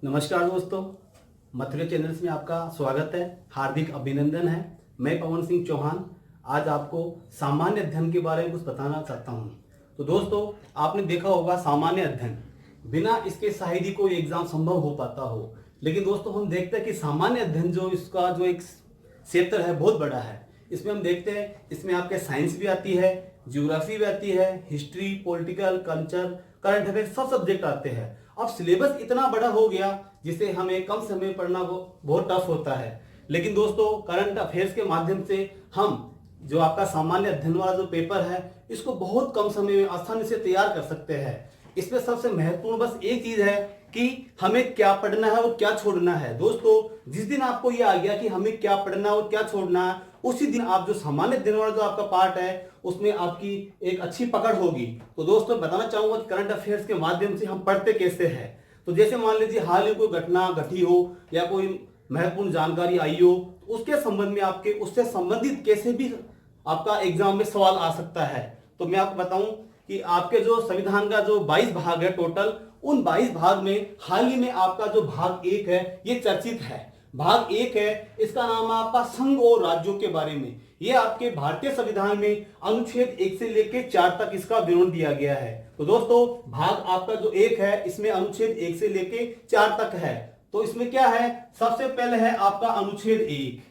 नमस्कार दोस्तों, मथुरा चैनल्स में आपका स्वागत है। हार्दिक अभिनंदन है। मैं पवन सिंह चौहान आज आपको सामान्य अध्ययन के बारे में कुछ बताना चाहता हूं। तो दोस्तों, आपने देखा होगा सामान्य अध्ययन बिना इसके शायद ही कोई एग्जाम संभव हो पाता हो। लेकिन दोस्तों, हम देखते हैं कि सामान्य अध्ययन जो इसका जो एक क्षेत्र है बहुत बड़ा है। इसमें हम देखते हैं इसमें आपके साइंस भी आती है, ज्योग्राफी भी आती है, history, political, culture, current affair सब सब्जेक्ट आते हैं। अब सिलेबस इतना बड़ा हो गया जिसे हमें कम समय में पढ़ना बहुत टफ होता है। लेकिन दोस्तों, करंट अफेयर्स के माध्यम से हम जो आपका सामान्य अध्ययन वाला जो पेपर है इसको बहुत कम समय में आसानी से तैयार कर सकते हैं। इसमें सबसे महत्वपूर्ण बस एक चीज है कि हमें क्या पढ़ना है और क्या छोड़ना है। दोस्तों, जिस दिन आपको ये आ गया कि हमें क्या पढ़ना है और क्या छोड़ना है, उसी दिन आप जो सामान्य अध्ययन वाला जो आपका पार्ट है उसमें आपकी एक अच्छी पकड़ होगी। तो दोस्तों, बताना चाहूंगा कि करंट अफेयर्स के माध्यम से हम पढ़ते कैसे हैं। तो जैसे मान लीजिए हाल ही कोई घटना घटी हो या कोई महत्वपूर्ण जानकारी आई हो, तो उसके संबंध में आपके उससे संबंधित कैसे भी आपका एग्जाम में सवाल आ सकता है। तो मैं आपको बताऊं कि आपके जो संविधान का जो 22 भाग है टोटल, उन 22 भाग में हाल ही में आपका जो भाग 1 है ये चर्चित है। भाग 1 है, इसका नाम है आपका संघ और राज्यों के बारे में। ये आपके भारतीय संविधान में अनुच्छेद 1 से लेकर 4 तक इसका विवरण दिया गया है। तो दोस्तों, भाग आपका जो 1 है इसमें अनुच्छेद 1 से लेकर 4 तक है। तो इसमें क्या है, सबसे पहले है आपका अनुच्छेद 1।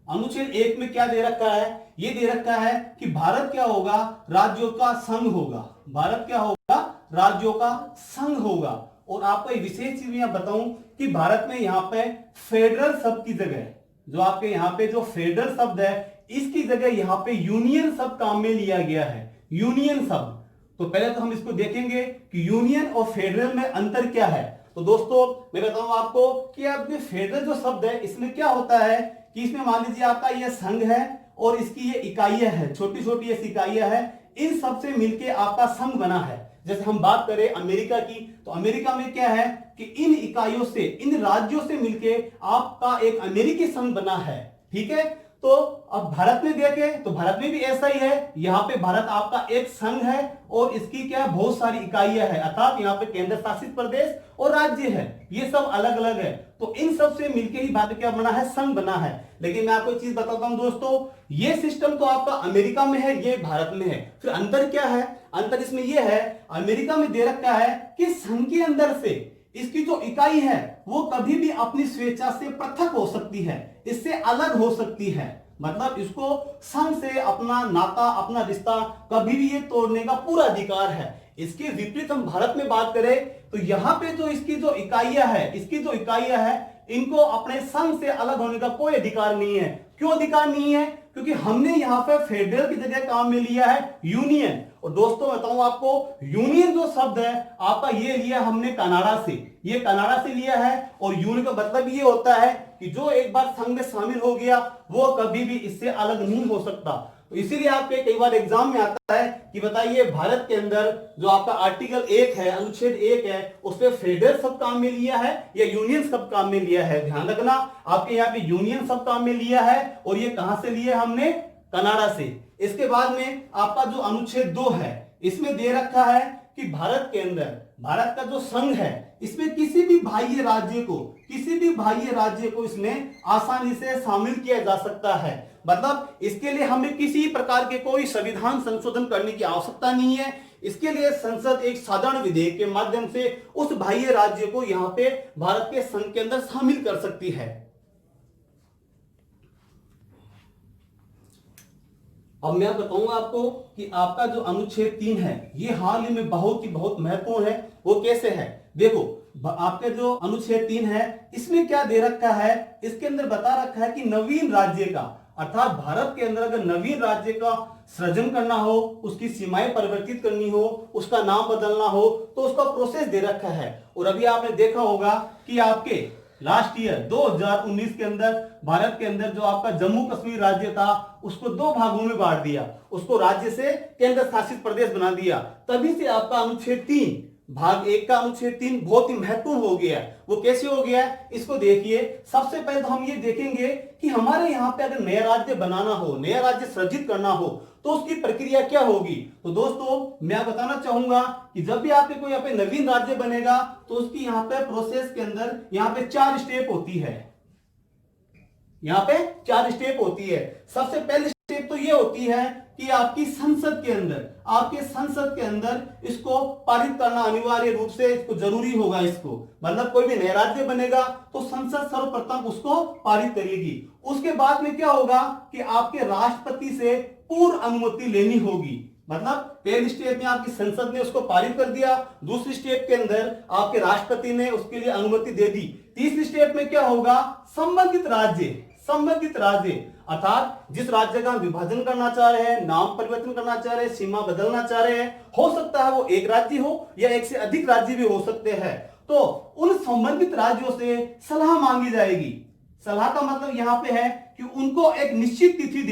अनुच्छेद 1 में क्या दे रखा है, ये दे रखा है कि भारत क्या होगा, राज्यों का संघ होगा। भारत क्या होगा, राज्यों का संघ होगा। और आपको एक विशेष चीज मैं बताऊं कि भारत में यहाँ पे फेडरल शब्द की जगह, जो आपके यहाँ पे जो फेडरल शब्द है इसकी जगह यहाँ पे यूनियन शब्द काम में लिया गया है। यूनियन शब्द, तो पहले तो हम इसको देखेंगे कि यूनियन और फेडरल में अंतर क्या है। तो दोस्तों, मैं बताऊं आपको कि आपके फेडरल जो शब्द है इसमें क्या होता है कि इसमें मान लीजिए आपका यह संघ है और इसकी ये इकाइयां है, छोटी छोटी ऐसी इकाइयां है, इन सब से मिलकर आपका संघ बना है। जैसे हम बात करें अमेरिका की, तो अमेरिका में क्या है कि इन इकाइयों से, इन राज्यों से मिलकर आपका एक अमेरिकी संघ बना है। ठीक है। तो अब भारत में देखें तो भारत में भी ऐसा ही है। यहाँ पे भारत आपका एक संघ है और इसकी क्या है, बहुत सारी इकाइयां है, अर्थात यहाँ पे केंद्र शासित प्रदेश और राज्य है, ये सब अलग अलग है। तो इन सब से मिलकर ही भारत क्या बना है, संघ बना है। लेकिन मैं आपको एक चीज बताता हूं दोस्तों, ये सिस्टम तो आपका अमेरिका में है, ये भारत में है। फिर अंतर क्या है, अंतर इसमें यह है, अमेरिका में दे रखा है कि संघ के अंदर से इसकी जो इकाई है वो कभी भी अपनी स्वेच्छा से पृथक हो सकती है, इससे अलग हो सकती है। मतलब इसको संघ से अपना नाता, अपना रिश्ता कभी भी ये तोड़ने का पूरा अधिकार है। इसके विपरीत हम भारत में बात करें तो यहाँ पे जो इसकी जो इकाइयां है, इसकी जो इकाइयां है, इनको अपने संघ से अलग होने का कोई अधिकार नहीं है। क्यों अधिकार नहीं है, क्योंकि हमने यहाँ पे फेडरल की जगह काम में लिया है यूनियन। और दोस्तों बताऊं आपको, यूनियन जो शब्द है आपका ये लिया हमने कनाडा से, ये कनाडा से लिया है। और यूनियन का मतलब ये होता है कि जो एक बार संघ में शामिल हो गया वो कभी भी इससे अलग नहीं हो सकता। तो इसीलिए आपके कई बार एग्जाम में आता है कि बताइए भारत के अंदर जो आपका आर्टिकल 1 है, अनुच्छेद 1 है, उसमें फेडरल शब्द काम में लिया है या यूनियन शब्द काम में लिया है। ध्यान रखना, आपके यहाँ पे यूनियन शब्द काम में लिया है और ये कहां से लिया हमने, कनाडा से। इसके बाद में आपका जो अनुच्छेद 2 है इसमें दे रखा है कि भारत के अंदर भारत का जो संघ है इसमें किसी भी बाह्य राज्य को इसमें आसानी से शामिल किया जा सकता है। मतलब इसके लिए हमें किसी प्रकार के कोई संविधान संशोधन करने की आवश्यकता नहीं है। इसके लिए संसद एक साधारण विधेयक के माध्यम से उस बाह्य राज्य को यहाँ पे भारत के संघ के अंदर शामिल कर सकती है। अब मैं बताऊंगा आपको कि आपका जो अनुच्छेद 3 है ये हाल ही में बहुत महत्वपूर्ण है। वो कैसे है, देखो आपके जो अनुच्छेद 3 है इसमें क्या दे रखा है, इसके अंदर बता रखा है कि नवीन राज्य का, अर्थात भारत के अंदर अगर नवीन राज्य का सृजन करना हो, उसकी सीमाएं परिवर्तित करनी हो, उसका नाम बदलना हो, तो उसका प्रोसेस दे रखा है। और अभी आपने देखा होगा कि आपके लास्ट ईयर 2019 के अंदर भारत के अंदर जो आपका जम्मू कश्मीर राज्य था उसको 2 भागों में बांट दिया, उसको राज्य से केंद्र शासित प्रदेश बना दिया। तभी से आपका अनुच्छेद 3, भाग 1 का अनुच्छेद 3 बहुत ही महत्वपूर्ण हो गया। वो कैसे हो गया, इसको देखिए। सबसे पहले तो हम ये देखेंगे कि हमारे यहाँ पे अगर नया राज्य बनाना हो, नया राज्य सृजित करना हो, तो उसकी प्रक्रिया क्या होगी। तो दोस्तों मैं बताना चाहूंगा कि जब भी आपके कोई यहाँ पे नवीन राज्य बनेगा तो उसकी यहाँ पे प्रोसेस के अंदर यहाँ पे 4 स्टेप होती है। यहाँ पे 4 स्टेप होती है। सबसे पहली स्टेप तो ये होती है कि आपकी संसद के अंदर इसको पारित करना अनिवार्य रूप से इसको जरूरी होगा। इसको मतलब कोई भी नया राज्य बनेगा तो संसद सर्वप्रथम उसको पारित करेगी। उसके बाद में क्या होगा कि आपके राष्ट्रपति से पूर्व अनुमति लेनी होगी। मतलब पहली स्टेप में आपकी संसद ने उसको पारित कर दिया, दूसरी स्टेप के अंदर आपके राष्ट्रपति ने उसके लिए अनुमति दे दी, तीसरी स्टेप में क्या होगा, संबंधित राज्य अर्थात जिस राज्य का विभाजन करना चाह रहे हैं, नाम परिवर्तन करना चाह रहे हैं, सीमा बदलना चाह रहे हैं, हो सकता है वो एक राज्य हो या एक से अधिक राज्य भी हो सकते हैं, तो उन संबंधित राज्यों से सलाह मांगी जाएगी। सलाह का मतलब यहां पे है कि उनको एक निश्चित तिथि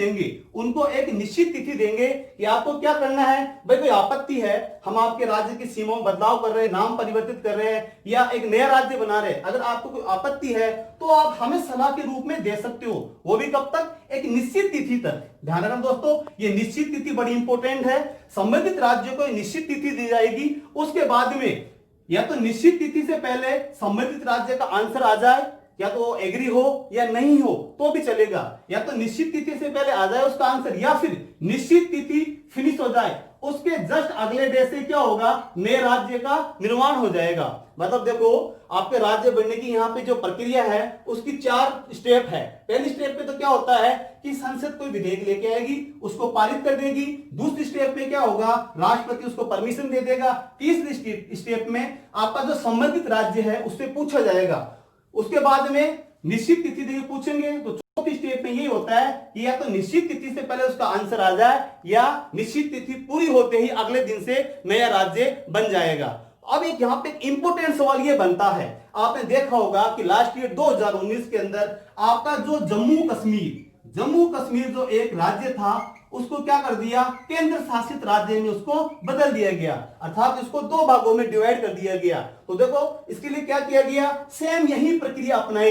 देंगे कि आपको क्या करना है। भाई कोई आपत्ति है, हम आपके राज्य की सीमाओं में बदलाव कर रहे हैं, नाम परिवर्तित कर रहे हैं या एक नया राज्य बना रहे हैं, अगर आपको कोई आपत्ति है तो आप हमें सलाह के रूप में दे सकते हो। वो भी कब तक, एक निश्चित तिथि तक। ध्यान रखना दोस्तों, ये निश्चित तिथि बड़ी इंपॉर्टेंट है। संबंधित राज्यों को निश्चित तिथि दी जाएगी। उसके बाद में या तो निश्चित तिथि से पहले संबंधित राज्य का आंसर आ जाए, या तो एग्री हो या नहीं हो तो भी चलेगा, या तो निश्चित तिथि से पहले आ जाए उसका आंसर, या फिर निश्चित तिथि फिनिश हो जाए, उसके जस्ट अगले डे से क्या होगा, नए राज्य का निर्माण हो जाएगा। मतलब देखो आपके राज्य बनने की यहाँ पे जो प्रक्रिया है उसकी 4 स्टेप है। पहली स्टेप पे तो क्या होता है कि संसद कोई विधेयक लेके आएगी, उसको पारित कर देगी। दूसरी स्टेप में क्या होगा, राष्ट्रपति उसको परमिशन दे देगा। तीसरी स्टेप में आपका जो संबंधित राज्य है उससे पूछा जाएगा। उसके बाद में निश्चित तिथि देके पूछेंगे। तो चौथी स्टेप में यही होता है कि या तो निश्चित तिथि से पहले उसका आंसर आ जाए या निश्चित तिथि पूरी होते ही अगले दिन से नया राज्य बन जाएगा। अब एक यहाँ पे इंपोर्टेंट सवाल ये बनता है, आपने देखा होगा कि लास्ट ईयर 2019 के अंदर आपका जो जम्मू कश्मीर जो एक राज्य था उसको क्या कर दिया, केंद्र शासित राज्य में उसको बदल दिया गया, अर्थात इसको 2 भागों में डिवाइड कर दिया गया। तो देखो इसके लिए क्या किया गया, सेम यही प्रक्रिया अपनाई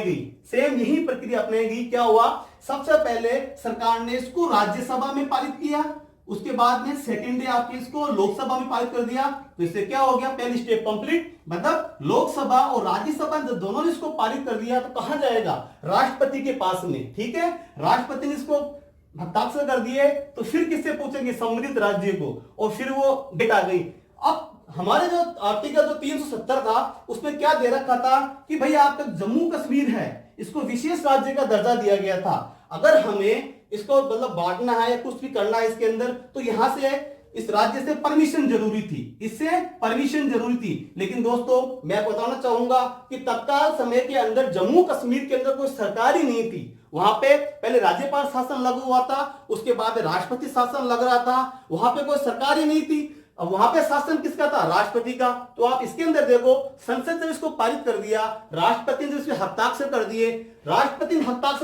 गई। क्या हुआ, सबसे पहले सरकार ने इसको राज्यसभा में पारित किया, उसके बाद में सेकेंड डे आपके इसको लोकसभा में पारित कर दिया। तो इससे क्या हो गया, पहली स्टेप कंप्लीट। मतलब लोकसभा और राज्यसभा जब दोनों ने इसको पारित कर दिया तो कहां जाएगा, राष्ट्रपति के पास में। ठीक है, राष्ट्रपति ने इसको हस्ताक्षर कर दिए तो फिर किससे पूछेंगे, संबंधित राज्य को, और फिर वो डेट आ गई। अब हमारे जो आर्टिकल जो 370 था उसमें क्या दे रखा था कि भाई आपका जम्मू कश्मीर है इसको विशेष राज्य का दर्जा दिया गया था। अगर हमें इसको मतलब बांटना है या कुछ भी करना है इसके अंदर तो यहां से इस राज्य से परमिशन जरूरी थी, लेकिन दोस्तों मैं बताना चाहूंगा कि तत्काल समय के अंदर जम्मू कश्मीर के अंदर कोई सरकार ही नहीं थी। वहां पे पहले राज्यपाल शासन लागू हुआ था, उसके बाद राष्ट्रपति शासन लग रहा था, वहां पे कोई सरकार ही नहीं थी। अब वहां पे शासन किसका था, राष्ट्रपति का। तो आप इसके अंदर देखो, संसद ने इसको पारित कर दिया, राष्ट्रपति ने इसमें हस्ताक्षर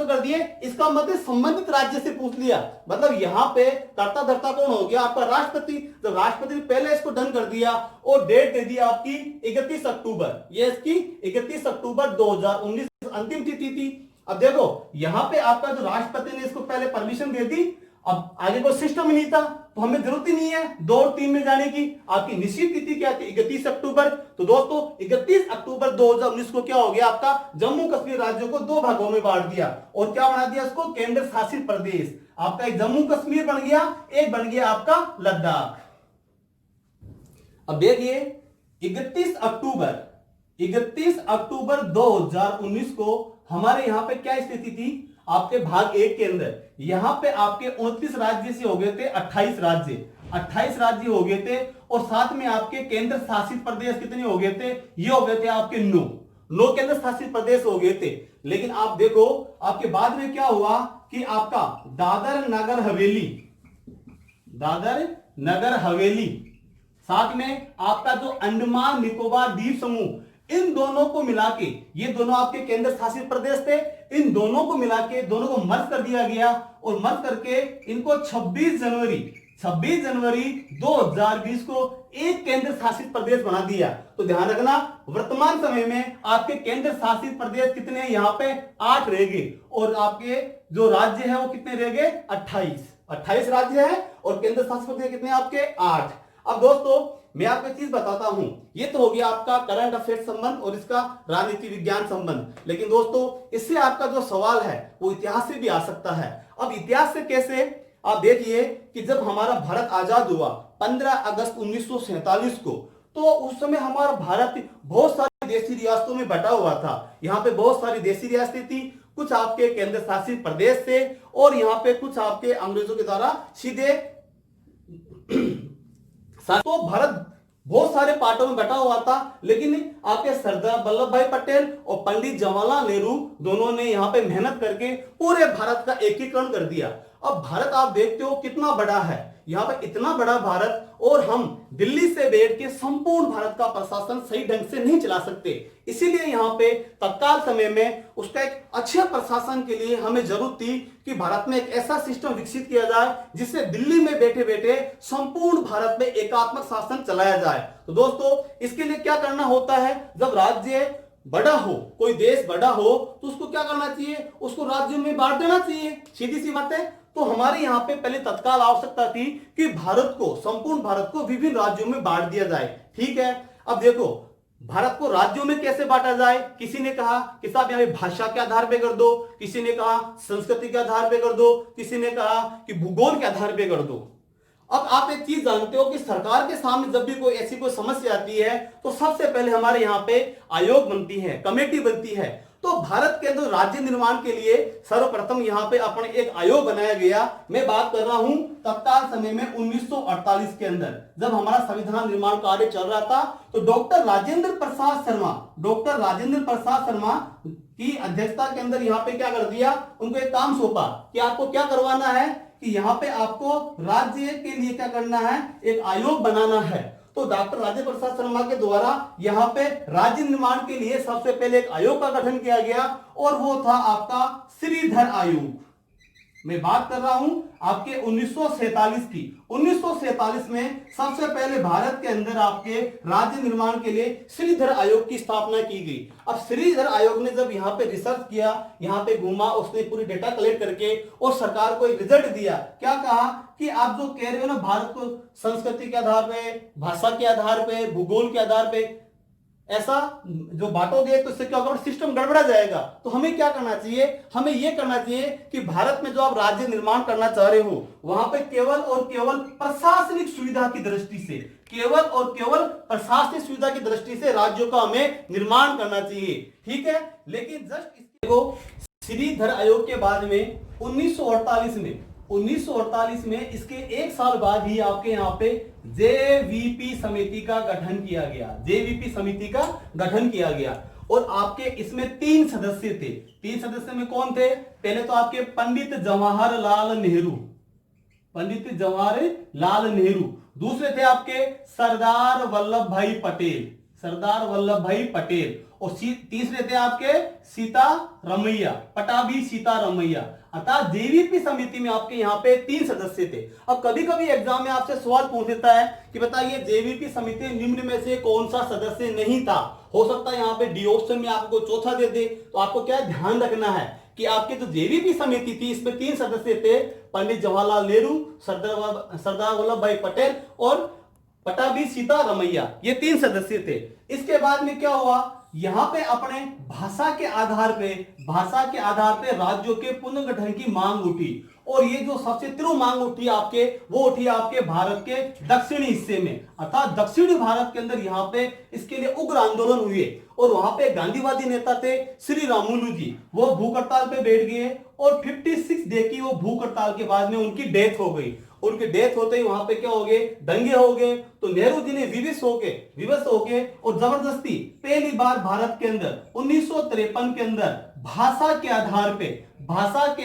कर दिए, इसका मतलब संबंधित राज्य से पूछ लिया। मतलब यहाँ पे कर्ता धर्ता कौन हो गया, आपका राष्ट्रपति। जब राष्ट्रपति ने पहले इसको डन कर दिया और डेट दे दिया आपकी 31 अक्टूबर, ये इसकी 31 अक्टूबर 2019 अंतिम तिथि थी। अब देखो यहाँ पे आपका जो राष्ट्रपति ने इसको पहले परमिशन दे दी, अब आगे कोई सिस्टम ही नहीं था तो हमें जरूरत ही नहीं है 2 और 3 में जाने की। आपकी निश्चित तिथि क्या थी, 31 अक्टूबर। तो दोस्तों 31 अक्टूबर 2019 को क्या हो गया, आपका जम्मू कश्मीर राज्य को 2 भागों में बांट दिया और क्या बना दिया इसको, केंद्र शासित प्रदेश। आपका एक जम्मू कश्मीर बन गया, एक बन गया आपका लद्दाख। अब देखिए 31 अक्टूबर 2019 को हमारे यहां पे क्या स्थिति थी, आपके भाग 1 के अंदर यहां पे आपके 29 राज्य से हो गए थे 28 राज्य हो गए थे, और साथ में आपके केंद्र शासित प्रदेश कितने हो गए थे, ये हो गए थे आपके 9 केंद्र शासित प्रदेश हो गए थे। लेकिन आप देखो आपके बाद में क्या हुआ कि आपका दादर नगर हवेली साथ में आपका जो अंडमान निकोबार द्वीप समूह, इन दोनों को मिला के, ये दोनों आपके केंद्र शासित प्रदेश थे, इन दोनों को मिला के दोनों को मर्ज कर दिया गया और मर्ज करके इनको 26 जनवरी 2020 को एक केंद्र शासित प्रदेश बना दिया। तो ध्यान रखना वर्तमान समय में आपके केंद्र शासित प्रदेश कितने, यहाँ पे 8 रहेंगे और आपके जो राज्य है वो कितने रहेंगे, 28। 28 राज्य है और केंद्र शासित प्रदेश कितने आपके 8। अब दोस्तों मैं आपको एक चीज बताता हूं, ये तो हो गया आपका करंट अफेयर संबंध और इसका राजनीति विज्ञान संबंध, लेकिन दोस्तों इससे आपका जो सवाल है वो इतिहास से भी आ सकता है। अब इतिहास से कैसे, आप देखिए कि जब हमारा भारत आजाद हुआ 15 अगस्त 1947 को, तो उस समय हमारा भारत बहुत सारी देशी रियासतों में बटा हुआ था। यहाँ पे बहुत सारी देशी रियासतें थी, कुछ आपके केंद्र शासित प्रदेश थे और यहाँ पे कुछ आपके अंग्रेजों के द्वारा सीधे तो भारत बहुत सारे पार्टों में बटा हुआ था, लेकिन आपके सरदार वल्लभ भाई पटेल और पंडित जवाहरलाल नेहरू दोनों ने यहाँ पे मेहनत करके पूरे भारत का एकीकरण कर दिया। अब भारत आप देखते हो कितना बड़ा है, यहाँ पे इतना बड़ा भारत, और हम दिल्ली से बैठ के संपूर्ण भारत का प्रशासन सही ढंग से नहीं चला सकते। इसीलिए यहाँ पे तत्काल समय में उसका एक अच्छे प्रशासन के लिए हमें जरूरत थी कि भारत में एक ऐसा सिस्टम विकसित किया जाए जिससे दिल्ली में बैठे बैठे संपूर्ण भारत में एकात्मक शासन चलाया जाए। तो दोस्तों इसके लिए क्या करना होता है, जब राज्य बड़ा हो, कोई देश बड़ा हो, तो उसको क्या करना चाहिए, उसको राज्यों में बांट देना चाहिए, सीधी सी बात है। तो हमारे यहाँ पे पहले तत्काल आवश्यकता थी कि भारत को, संपूर्ण भारत को विभिन्न राज्यों में बांट दिया जाए। ठीक है, अब देखो भारत को राज्यों में कैसे बांटा जाए। किसी ने कहा कि साहब यहाँ भाषा के आधार पे कर दो, किसी ने कहा संस्कृति के आधार पे कर दो, किसी ने कहा कि भूगोल के आधार पे कर दो। अब आप एक चीज जानते हो कि सरकार के सामने जब भी कोई ऐसी कोई समस्या आती है तो सबसे पहले हमारे यहाँ पे आयोग बनती है, कमेटी बनती है। तो भारत के अंदर राज्य निर्माण के लिए सर्वप्रथम यहाँ पे अपने एक आयोग बनाया गया। मैं बात कर रहा हूं तत्काल समय में 1948 के अंदर, जब हमारा संविधान निर्माण कार्य चल रहा था, तो डॉक्टर राजेंद्र प्रसाद शर्मा की अध्यक्षता के अंदर यहाँ पे क्या कर दिया, उनको एक काम सौंपा कि आपको क्या करवाना है कि यहाँ पे आपको राज्य के लिए क्या करना है, एक आयोग बनाना है। तो डॉक्टर राजेंद्र प्रसाद शर्मा के द्वारा यहाँ पे राज्य निर्माण के लिए सबसे पहले एक आयोग का गठन किया गया और वो था आपका श्रीधर आयोग। मैं बात कर रहा हूं आपके 1947 की। 1947 में सबसे पहले भारत के अंदर आपके राज्य निर्माण के लिए श्रीधर आयोग की स्थापना की गई। अब श्रीधर आयोग ने जब यहाँ पे रिसर्च किया, यहाँ पे घूमा, उसने पूरी डेटा कलेक्ट करके और सरकार को एक रिजल्ट दिया। क्या कहा कि आप जो कह रहे हो ना भारत को संस्कृति के आधार पे, भाषा के आधार पे, भूगोल के आधार पे ऐसा जो बांटोगे तो इससे क्या होगा, सिस्टम गड़बड़ा जाएगा। तो हमें क्या करना चाहिए, हमें यह करना चाहिए कि भारत में जो आप राज्य निर्माण करना चाह रहे हो वहां पे केवल और केवल प्रशासनिक सुविधा की दृष्टि से, केवल और केवल प्रशासनिक सुविधा की दृष्टि से राज्यों का हमें निर्माण करना चाहिए। ठीक है, लेकिन जस्ट इसको श्रीधर आयोग के बाद में 1948 में इसके एक साल बाद ही आपके यहाँ पे जेवीपी समिति का गठन किया गया। जेवीपी समिति का गठन किया गया और आपके इसमें 3 सदस्य थे। 3 सदस्य में कौन थे, पहले तो आपके पंडित जवाहरलाल नेहरू, दूसरे थे आपके सरदार वल्लभ भाई पटेल और तीसरे थे आपके पटाभी सीतारमैया। अर्थात जेवीपी समिति में आपके यहाँ पे 3 सदस्य थे। अब कभी कभी एग्जाम में आपसे सवाल पूछ देता है कि बताइए जेवीपी समिति निम्न में से कौन सा सदस्य नहीं था। हो सकता है यहाँ पे डी ऑप्शन में आपको चौथा दे दे, तो आपको क्या ध्यान रखना है कि आपकी जो जेवीपी समिति थी इसमें 3 सदस्य थे, पंडित जवाहरलाल नेहरू, सरदार वल्लभ भाई पटेल और पटाभी सीतारमैया, ये 3 सदस्य थे। इसके बाद में क्या हुआ, यहाँ पे अपने भाषा के आधार पे राज्यों के पुनर्गठन की मांग उठी और ये जो सबसे तीव्र मांग उठी आपके, वो उठी आपके भारत के दक्षिणी हिस्से में, अर्थात दक्षिणी भारत के अंदर यहाँ पे इसके लिए उग्र आंदोलन हुए और वहां पे गांधीवादी नेता थे श्री रामुलु जी, वो भूख हड़ताल पे बैठ गए और 56 डे की वो भूख हड़ताल के बाद में उनकी डेथ हो गई। उनके डेथ होते ही वहां पे क्या हो गए, दंगे हो गए। तो नेहरू जी ने विवश होके और जबरदस्ती पहली बार भारत के अंदर 1953 के अंदर भाषा के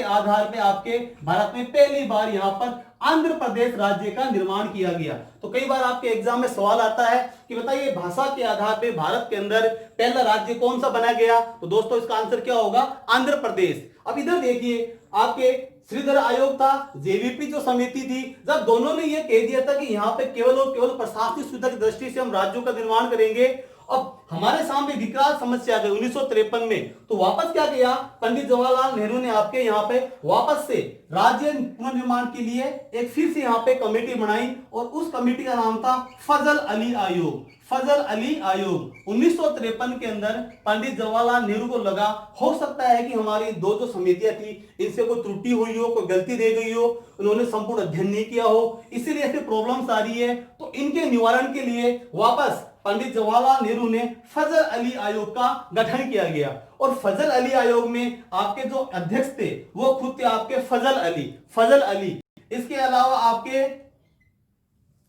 आधार पे आपके भारत में पहली बार यहाँ पर आंध्र प्रदेश राज्य का निर्माण किया गया। तो कई बार आपके एग्जाम में सवाल आता है कि बताइए भाषा के आधार पे भारत के अंदर पहला राज्य कौन सा बना गया, तो दोस्तों इसका आंसर क्या होगा, आंध्र प्रदेश। अब इधर देखिए आपके श्रीधर आयोग था, जेवीपी जो समिति थी, जब दोनों ने यह कह दिया था कि यहाँ पे केवल और केवल प्रशासनिक सुविधा की दृष्टि से हम राज्यों का निर्माण करेंगे अब हमारे सामने विकराल समस्या आ गई 1953 में, तो वापस क्या किया पंडित जवाहरलाल नेहरू ने आपके यहाँ पे वापस से राज्य पुनर्निर्माण के लिए एक फिर से यहाँ पे कमेटी बनाई और उस कमेटी का नाम था फजल अली आयोग। फजल अली आयोग 1953 के अंदर पंडित जवाहरलाल नेहरू को लगा हो सकता है कि हमारी दो जो समितियां थी इनसे कोई त्रुटि हुई हो, कोई गलती रह गई हो, उन्होंने संपूर्ण अध्ययन नहीं किया हो, इसीलिए ऐसे प्रॉब्लम्स आ रही है। तो इनके निवारण के लिए वापस पंडित जवाहरलाल नेहरू ने फजल अली आयोग का गठन किया गया और फजल अली आयोग में आपके जो अध्यक्ष थे वो खुद थे आपके फजल अली। इसके अलावा आपके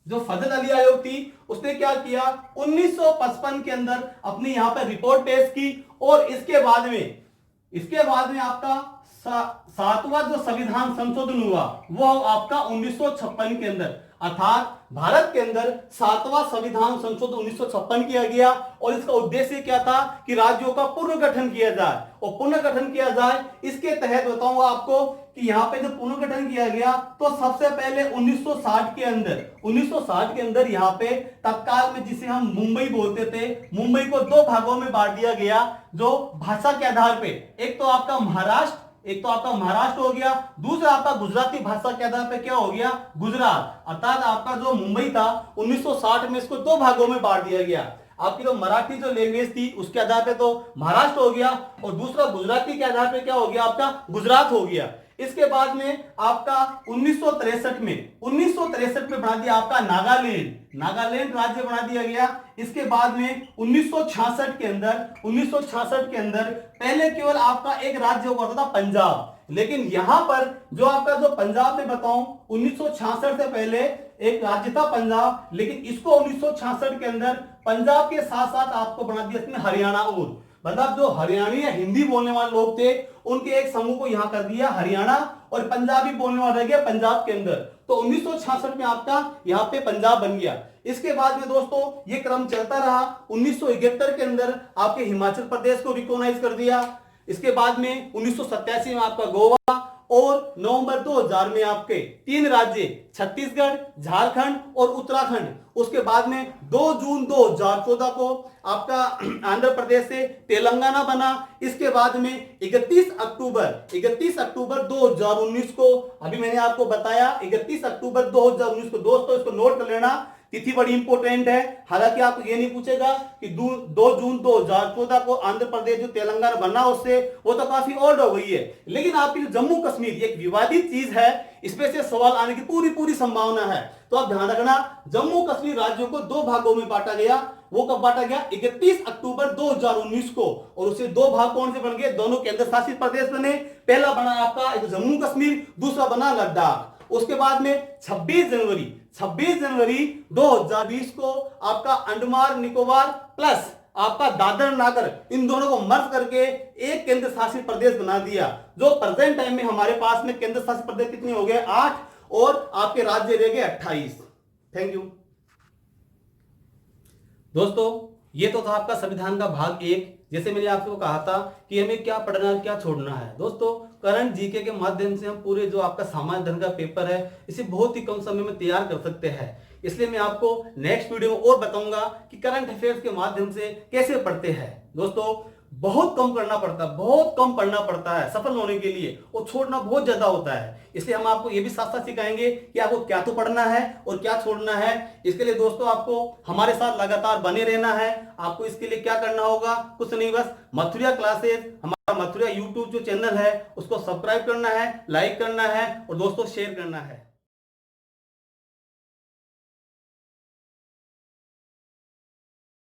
जो फजल अली आयोग थी उसने क्या किया 1955 के अंदर अपनी यहां पर रिपोर्ट पेश की और इसके बाद में आपका सातवां जो संविधान संशोधन हुआ वो आपका 1956 के अंदर, अर्थात भारत के अंदर सातवां संविधान संशोधन 1956 किया गया और इसका उद्देश्य क्या था कि राज्यों का पुनर्गठन किया जाए और पुनर्गठन किया जाए इसके तहत बताऊंगा आपको कि यहाँ पे जब पुनर्गठन किया गया तो सबसे पहले 1960 के अंदर यहाँ पे तत्काल में जिसे हम मुंबई बोलते थे, मुंबई को दो भागों में बांट दिया गया जो भाषा के आधार पे, एक तो आपका महाराष्ट्र हो गया, दूसरा आपका गुजराती भाषा के आधार पे क्या हो गया गुजरात। अर्थात आपका जो मुंबई था 1960 में इसको दो भागों में बांट दिया गया। आपकी जो मराठी जो लैंग्वेज थी उसके आधार पे तो महाराष्ट्र हो गया और दूसरा गुजराती के आधार पे क्या हो गया आपका गुजरात हो गया। इसके बाद में आपका 1963 में बना दिया आपका नागालैंड राज्य बना दिया गया। इसके बाद में 1966 के अंदर पहले केवल आपका एक राज्य हुआ था पंजाब, लेकिन यहां पर जो आपका जो पंजाब में बताऊं 1966 से पहले एक राज्य था पंजाब, लेकिन इसको 1966 के अंदर पंजाब के साथ साथ आपको बना दिया इसमें हरियाणा, और मतलब जो हरियाणी या हिंदी बोलने वाले लोग थे उनके एक समूह को यहां कर दिया हरियाणा और पंजाबी बोलने वाला रह गया पंजाब के अंदर। तो 1966 में आपका यहाँ पे पंजाब बन गया। इसके बाद में दोस्तों ये क्रम चलता रहा। 1971 के अंदर आपके हिमाचल प्रदेश को रिकॉग्नाइज कर दिया। इसके बाद में 1987 में आपका गोवा और नवंबर 2000 में आपके तीन राज्य छत्तीसगढ़, झारखंड और उत्तराखंड। उसके बाद में 2 जून 2014 को आपका आंध्र प्रदेश से तेलंगाना बना। इसके बाद में 31 अक्टूबर 2019 को, अभी मैंने आपको बताया 31 अक्टूबर 2019 को, दोस्तों इसको नोट कर लेना, तिथि बड़ी इंपॉर्टेंट है। हालांकि आपको ये नहीं पूछेगा कि 2 जून 2014 को आंध्र प्रदेश जो तेलंगाना बना उससे, वो तो काफी ओल्ड हो गई है, लेकिन आपकी जो जम्मू कश्मीर एक विवादित चीज है, इसमें से सवाल आने की पूरी संभावना है। तो आप ध्यान रखना, जम्मू कश्मीर राज्यों को दो भागों में बांटा गया। वो कब बांटा गया 31 अक्टूबर 2019 को, और उसे दो भाग कौन से बन गए, दोनों केंद्र शासित प्रदेश बने। पहला बना आपका जम्मू कश्मीर, दूसरा बना लद्दाख। उसके बाद में 26 जनवरी 2020 को आपका अंडमान निकोबार प्लस आपका दादर नगर, इन दोनों को मर्ज करके एक केंद्र शासित प्रदेश बना दिया। जो प्रेजेंट टाइम में हमारे पास में केंद्र शासित प्रदेश कितने हो गए 8 और आपके राज्य रह गए 28। थैंक यू दोस्तों, ये तो था आपका संविधान का भाग 1। जैसे मैंने आपको कहा था कि हमें क्या पढ़ना है क्या छोड़ना है। दोस्तों करंट जीके के माध्यम से हम पूरे जो आपका सामान्य धन का पेपर है इसे बहुत ही कम समय में तैयार कर सकते हैं। इसलिए मैं आपको नेक्स्ट वीडियो में और बताऊंगा कि करंट अफेयर्स के माध्यम से कैसे पढ़ते हैं। दोस्तों बहुत कम पढ़ना पड़ता है सफल होने के लिए, और छोड़ना बहुत ज्यादा होता है। इसलिए हम आपको ये भी साथ साथ सिखाएंगे कि आपको क्या तो पढ़ना है और क्या छोड़ना है। इसके लिए दोस्तों आपको हमारे साथ लगातार बने रहना है। आपको इसके लिए क्या करना होगा, कुछ नहीं, बस मथुरिया क्लासेस, हमारा मथुरिया यूट्यूब जो चैनल है उसको सब्सक्राइब करना है, लाइक करना है और दोस्तों शेयर करना है।